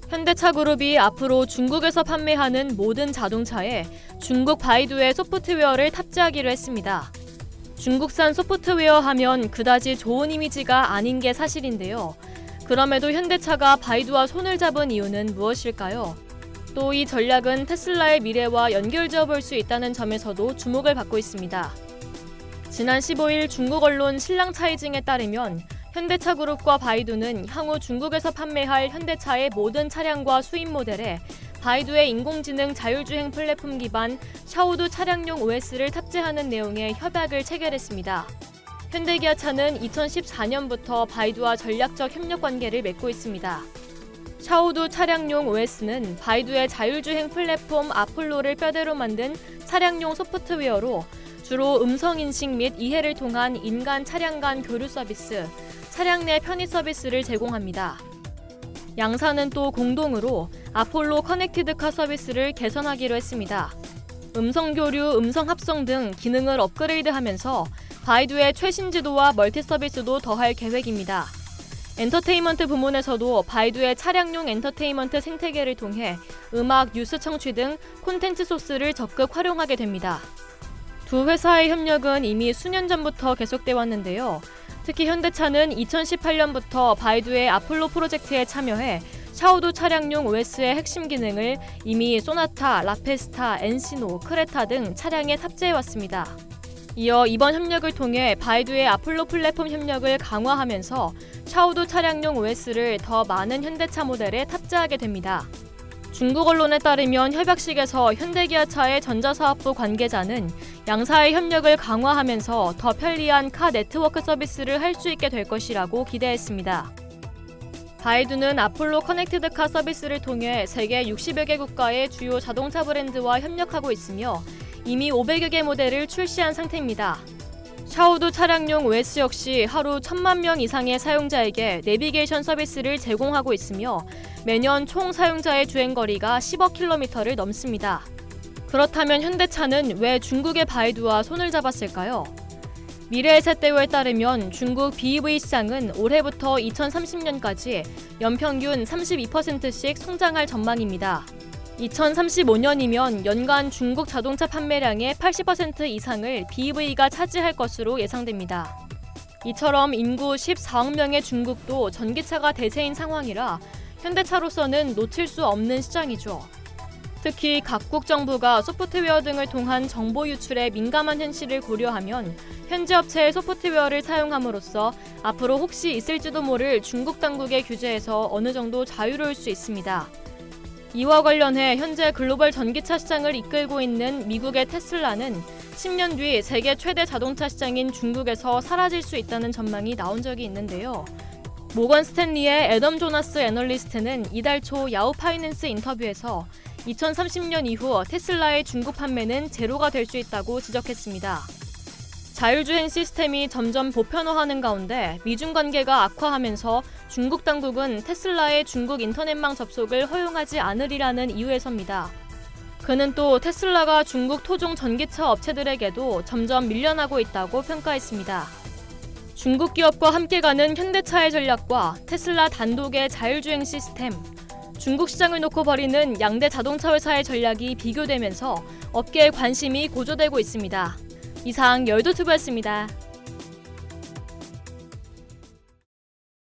현대차그룹이 앞으로 중국에서 판매하는 모든 자동차에 중국 바이두의 소프트웨어를 탑재하기로 했습니다. 중국산 소프트웨어 하면 그다지 좋은 이미지가 아닌 게 사실인데요. 그럼에도 현대차가 바이두와 손을 잡은 이유는 무엇일까요? 또 이 전략은 테슬라의 미래와 연결지어 볼 수 있다는 점에서도 주목을 받고 있습니다. 지난 15일 중국 언론 신랑 차이징에 따르면 현대차그룹과 바이두는 향후 중국에서 판매할 현대차의 모든 차량과 수입 모델에 바이두의 인공지능 자율주행 플랫폼 기반 샤오두 차량용 OS를 탑재하는 내용의 협약을 체결했습니다. 현대기아차는 2014년부터 바이두와 전략적 협력 관계를 맺고 있습니다. 샤오두 차량용 OS는 바이두의 자율주행 플랫폼 아폴로를 뼈대로 만든 차량용 소프트웨어로 주로 음성인식 및 이해를 통한 인간 차량 간 교류 서비스, 차량 내 편의 서비스를 제공합니다. 양사는 또 공동으로 아폴로 커넥티드카 서비스를 개선하기로 했습니다. 음성 교류, 음성 합성 등 기능을 업그레이드하면서 바이두의 최신 지도와 멀티 서비스도 더할 계획입니다. 엔터테인먼트 부문에서도 바이두의 차량용 엔터테인먼트 생태계를 통해 음악, 뉴스 청취 등 콘텐츠 소스를 적극 활용하게 됩니다. 두 회사의 협력은 이미 수년 전부터 계속돼 왔는데요. 특히 현대차는 2018년부터 바이두의 아폴로 프로젝트에 참여해 샤오두 차량용 OS의 핵심 기능을 이미 소나타, 라페스타, 엔시노, 크레타 등 차량에 탑재해왔습니다. 이어 이번 협력을 통해 바이두의 아폴로 플랫폼 협력을 강화하면서 샤오두 차량용 OS를 더 많은 현대차 모델에 탑재하게 됩니다. 중국 언론에 따르면 협약식에서 현대기아차의 전자사업부 관계자는 양사의 협력을 강화하면서 더 편리한 카 네트워크 서비스를 할 수 있게 될 것이라고 기대했습니다. 바이두는 아폴로 커넥티드카 서비스를 통해 세계 60여 개 국가의 주요 자동차 브랜드와 협력하고 있으며 이미 500여 개 모델을 출시한 상태입니다. 샤오두 차량용 OS 역시 하루 1,000만 명 이상의 사용자에게 내비게이션 서비스를 제공하고 있으며 매년 총 사용자의 주행거리가 10억 킬로미터를 넘습니다. 그렇다면 현대차는 왜 중국의 바이두와 손을 잡았을까요? 미래의 삿대오에 따르면 중국 BEV 시장은 올해부터 2030년까지 연평균 32%씩 성장할 전망입니다. 2035년이면 연간 중국 자동차 판매량의 80% 이상을 BEV가 차지할 것으로 예상됩니다. 이처럼 인구 14억 명의 중국도 전기차가 대세인 상황이라 현대차로서는 놓칠 수 없는 시장이죠. 특히 각국 정부가 소프트웨어 등을 통한 정보 유출에 민감한 현실을 고려하면 현지 업체의 소프트웨어를 사용함으로써 앞으로 혹시 있을지도 모를 중국 당국의 규제에서 어느 정도 자유로울 수 있습니다. 이와 관련해 현재 글로벌 전기차 시장을 이끌고 있는 미국의 테슬라는 10년 뒤 세계 최대 자동차 시장인 중국에서 사라질 수 있다는 전망이 나온 적이 있는데요. 모건 스탠리의 애덤 조나스 애널리스트는 이달 초 야후 파이낸스 인터뷰에서 2030년 이후 테슬라의 중국 판매는 제로가 될 수 있다고 지적했습니다. 자율주행 시스템이 점점 보편화하는 가운데 미중 관계가 악화하면서 중국 당국은 테슬라의 중국 인터넷망 접속을 허용하지 않으리라는 이유에서입니다. 그는 또 테슬라가 중국 토종 전기차 업체들에게도 점점 밀려나고 있다고 평가했습니다. 중국 기업과 함께 가는 현대차의 전략과 테슬라 단독의 자율주행 시스템, 중국 시장을 놓고 벌이는 양대 자동차 회사의 전략이 비교되면서 업계의 관심이 고조되고 있습니다. 이상 열도튜브였습니다.